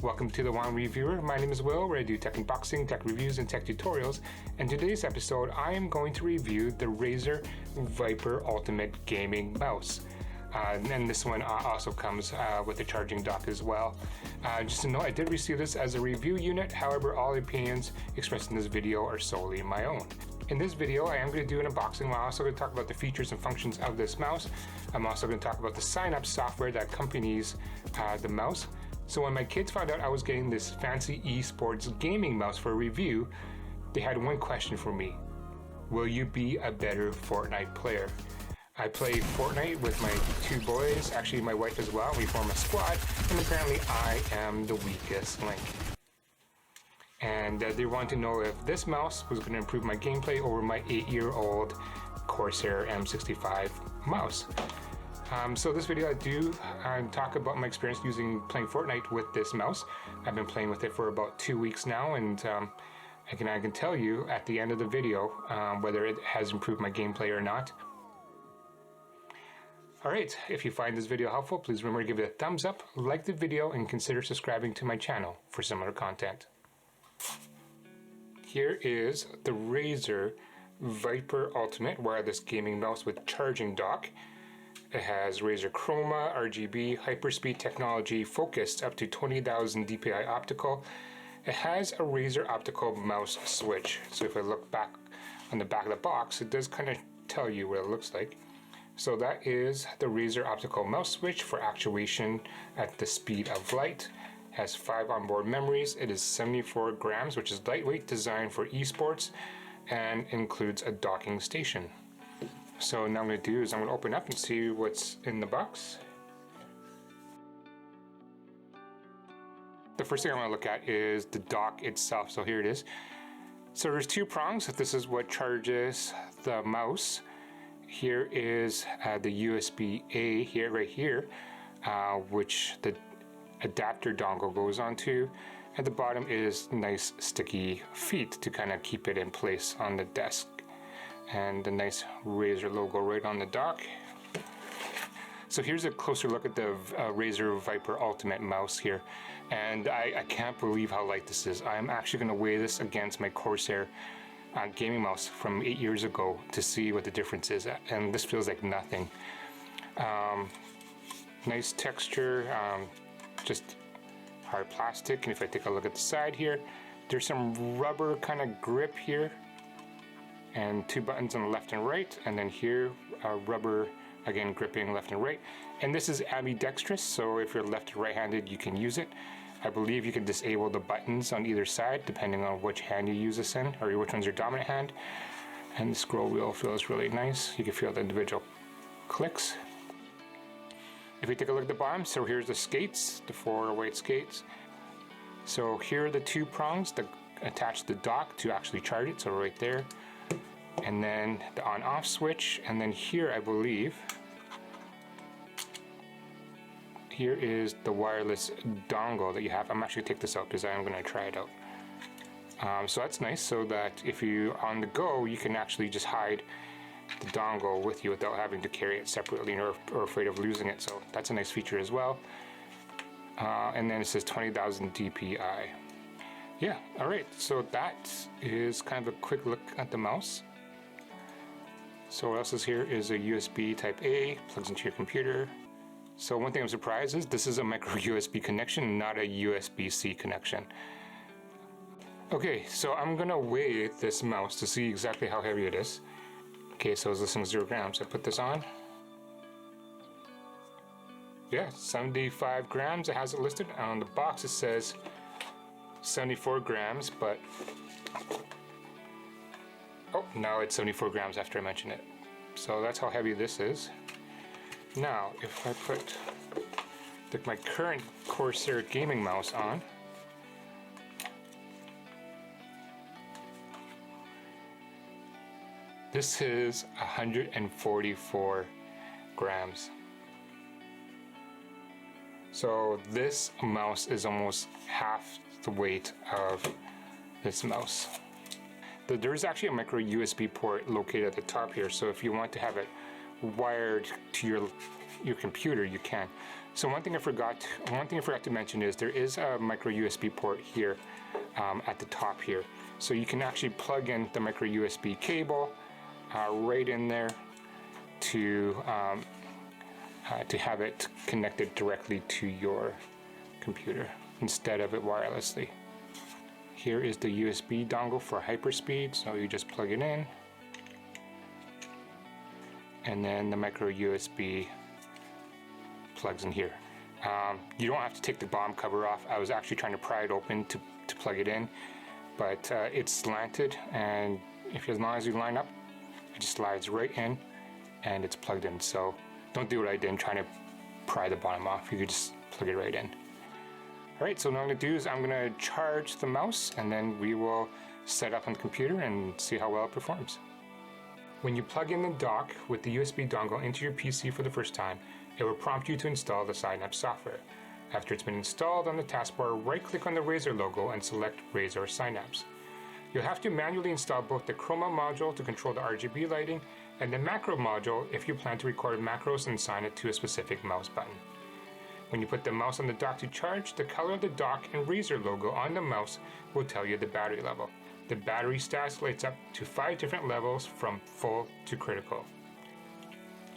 Welcome to the Wong Reviewer. My name is Will, where I do tech unboxing, tech reviews, and tech tutorials. In today's episode, I am going to review the Razer Viper Ultimate Gaming Mouse. And this one also comes with a charging dock as well. Just to know, I did receive this as a review unit. However, all opinions expressed in this video are solely my own. In this video, I am going to do an unboxing. I'm also going to talk about the features and functions of this mouse. I'm also going to talk about the Synapse software that accompanies the mouse. So when my kids found out I was getting this fancy esports gaming mouse for a review, they had one question for me. Will you be a better Fortnite player? I play Fortnite with my two boys, actually my wife as well. We form a squad, and apparently I am the weakest link. And they wanted to know if this mouse was going to improve my gameplay over my 8-year-old Corsair M65 mouse. So this video I do talk about my experience playing Fortnite with this mouse. I've been playing with it for about 2 weeks now, and I can tell you at the end of the video whether it has improved my gameplay or not. Alright, if you find this video helpful, please remember to give it a thumbs up, like the video, and consider subscribing to my channel for similar content. Here is the Razer Viper Ultimate wireless gaming mouse with charging dock. It has Razer Chroma, RGB, Hyperspeed technology, focused up to 20,000 DPI optical. It has a Razer optical mouse switch. So if I look back on the back of the box, it does kind of tell you what it looks like. So that is the Razer optical mouse switch for actuation at the speed of light. It has 5 onboard memories. It is 74 grams, which is lightweight, designed for esports, and includes a docking station. So now I'm going to do is I'm going to open up and see what's in the box. The first thing I want to look at is the dock itself. So here it is. So there's 2 prongs. This is what charges the mouse. Here is the USB-A here, right here, which the adapter dongle goes onto. At the bottom is nice sticky feet to kind of keep it in place on the desk. And the nice Razer logo right on the dock. So here's a closer look at the Razer Viper Ultimate mouse here. And I can't believe how light this is. I'm actually going to weigh this against my Corsair gaming mouse from 8 years ago to see what the difference is. And this feels like nothing. Nice texture, just hard plastic. And if I take a look at the side here, there's some rubber kind of grip here. And 2 buttons on the left and right, and then here rubber again gripping left and right. And this is ambidextrous, so if you're left or right-handed you can use it. I believe you can disable the buttons on either side depending on which hand you use this in, or which one's your dominant hand. And the scroll wheel feels really nice. You can feel the individual clicks. If we take a look at the bottom, so here's the skates, the 4 white skates. So here are the 2 prongs that attach the dock to actually charge it, so right there. And then the on-off switch, and then here I believe here is the wireless dongle that you have. I'm actually going to take this out because I am going to try it out. So that's nice, so that if you're on the go, you can actually just hide the dongle with you without having to carry it separately or afraid of losing it. So that's a nice feature as well. And then it says 20,000 DPI. Yeah, alright, so that is kind of a quick look at the mouse. So what else is here is a USB type A, plugs into your computer. So one thing I'm surprised is this is a micro USB connection, not a USB-C connection. Okay, so I'm gonna weigh this mouse to see exactly how heavy it is. Okay, so it's listing 0 grams. I put this on. Yeah, 75 grams, it has it listed. On the box it says 74 grams, but oh, now it's 74 grams after I mention it. So that's how heavy this is. Now, if I put my current Corsair gaming mouse on, this is 144 grams. So this mouse is almost half the weight of this mouse. There's actually a micro USB port located at the top here, so if you want to have it wired to your your computer, you can. So one thing I forgot to mention is there is a micro USB port here at the top here. So you can actually plug in the micro USB cable right in there to have it connected directly to your computer instead of it wirelessly. Here is the USB dongle for Hyperspeed, so you just plug it in, and then the micro USB plugs in here. You don't have to take the bottom cover off. I was actually trying to pry it open to plug it in, but it's slanted, and as long as you line up, it just slides right in and it's plugged in. So don't do what I did trying to pry the bottom off. You could just plug it right in. Alright, so what I'm going to do is I'm going to charge the mouse, and then we will set up on the computer and see how well it performs. When you plug in the dock with the USB dongle into your PC for the first time, it will prompt you to install the Synapse software. After it's been installed, on the taskbar, right-click on the Razer logo and select Razer Synapse. You'll have to manually install both the Chroma module to control the RGB lighting and the macro module if you plan to record macros and assign it to a specific mouse button. When you put the mouse on the dock to charge, the color of the dock and Razer logo on the mouse will tell you the battery level. The battery status lights up to 5 different levels from full to critical.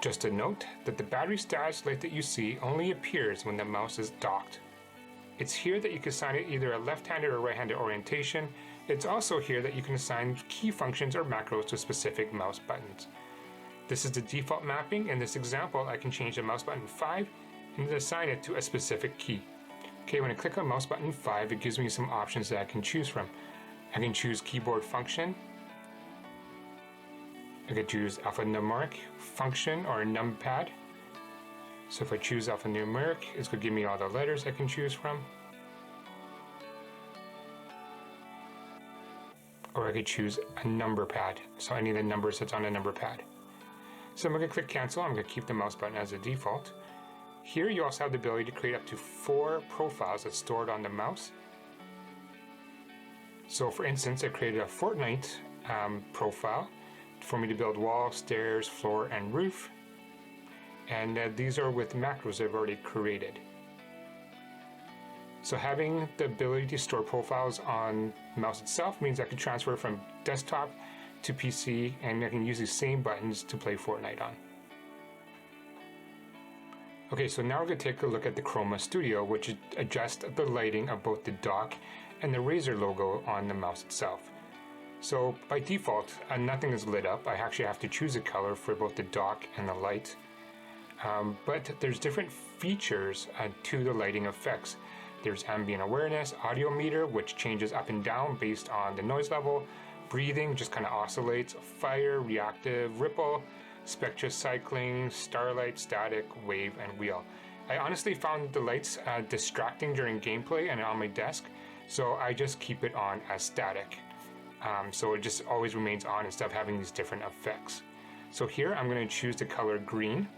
Just a note that the battery status light that you see only appears when the mouse is docked. It's here that you can assign it either a left-handed or right-handed orientation. It's also here that you can assign key functions or macros to specific mouse buttons. This is the default mapping. In this example, I can change the mouse button 5 and assign it to a specific key. Okay, when I click on mouse button 5, it gives me some options that I can choose from. I can choose keyboard function. I can choose alphanumeric function or numpad. So if I choose alphanumeric, it's going to give me all the letters I can choose from. Or I could choose a number pad, so any of the numbers that's on a number pad. So I'm going to click cancel. I'm going to keep the mouse button as a default. Here you also have the ability to create up to 4 profiles that's stored on the mouse. So for instance, I created a Fortnite profile for me to build walls, stairs, floor, and roof. And these are with macros I've already created. So having the ability to store profiles on the mouse itself means I can transfer from desktop to PC, and I can use these same buttons to play Fortnite on. Okay, so now we're going to take a look at the Chroma Studio, which adjusts the lighting of both the dock and the Razer logo on the mouse itself. So by default, nothing is lit up. I actually have to choose a color for both the dock and the light. But there's different features to the lighting effects. There's ambient awareness, audio meter, which changes up and down based on the noise level, breathing, just kind of oscillates, fire, reactive, ripple, spectra cycling, starlight, static, wave, and wheel. I honestly found the lights distracting during gameplay and on my desk, so I just keep it on as static. So it just always remains on instead of having these different effects. So here I'm going to choose the color green.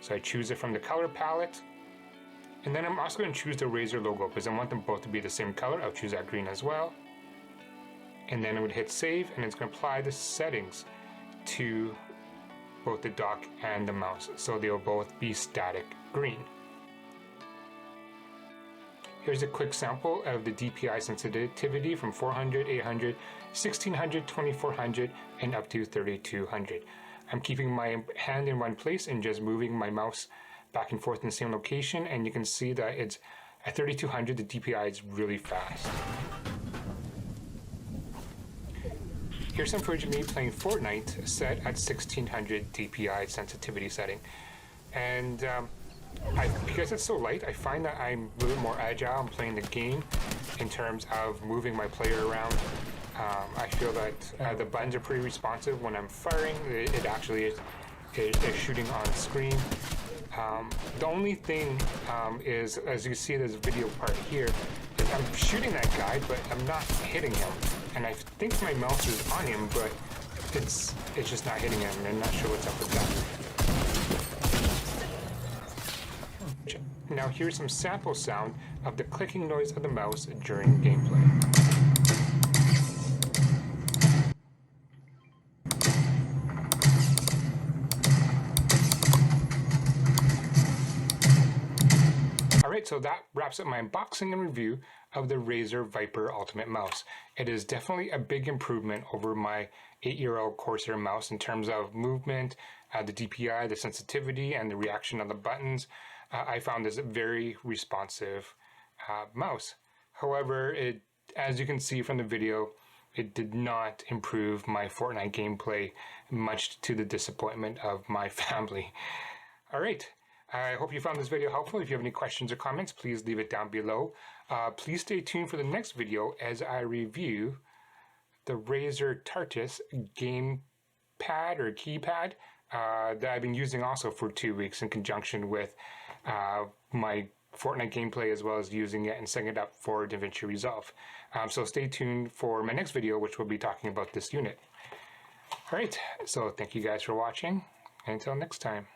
So I choose it from the color palette. And then I'm also going to choose the Razer logo because I want them both to be the same color. I'll choose that green as well. And then I'm going to hit save, and it's going to apply the settings to both the dock and the mouse. So they'll both be static green. Here's a quick sample of the DPI sensitivity from 400, 800, 1600, 2400, and up to 3200. I'm keeping my hand in one place and just moving my mouse back and forth in the same location, and you can see that it's at 3200, the DPI is really fast. Here's some footage of me playing Fortnite set at 1600 DPI sensitivity setting. And because it's so light, I find that I'm a little more agile in playing the game in terms of moving my player around. I feel that the buttons are pretty responsive when I'm firing. It actually is shooting on screen. The only thing is, as you see this video part here, is I'm shooting that guy, but I'm not hitting him. And I think my mouse is on him, but it's just not hitting him. I'm not sure what's up with that. Now here's some sample sound of the clicking noise of the mouse during gameplay. Alright, so that wraps up my unboxing and review of the Razer Viper Ultimate Mouse. It is definitely a big improvement over my 8-year-old Corsair mouse in terms of movement, the DPI, the sensitivity, and the reaction on the buttons. I found this a very responsive mouse. However, as you can see from the video, it did not improve my Fortnite gameplay, much to the disappointment of my family. Alright, I hope you found this video helpful. If you have any questions or comments, please leave it down below. Please stay tuned for the next video as I review the Razer Tartus game pad or keypad that I've been using also for 2 weeks in conjunction with my Fortnite gameplay, as well as using it and setting it up for DaVinci Resolve. So stay tuned for my next video, which will be talking about this unit. Alright, so thank you guys for watching, and until next time.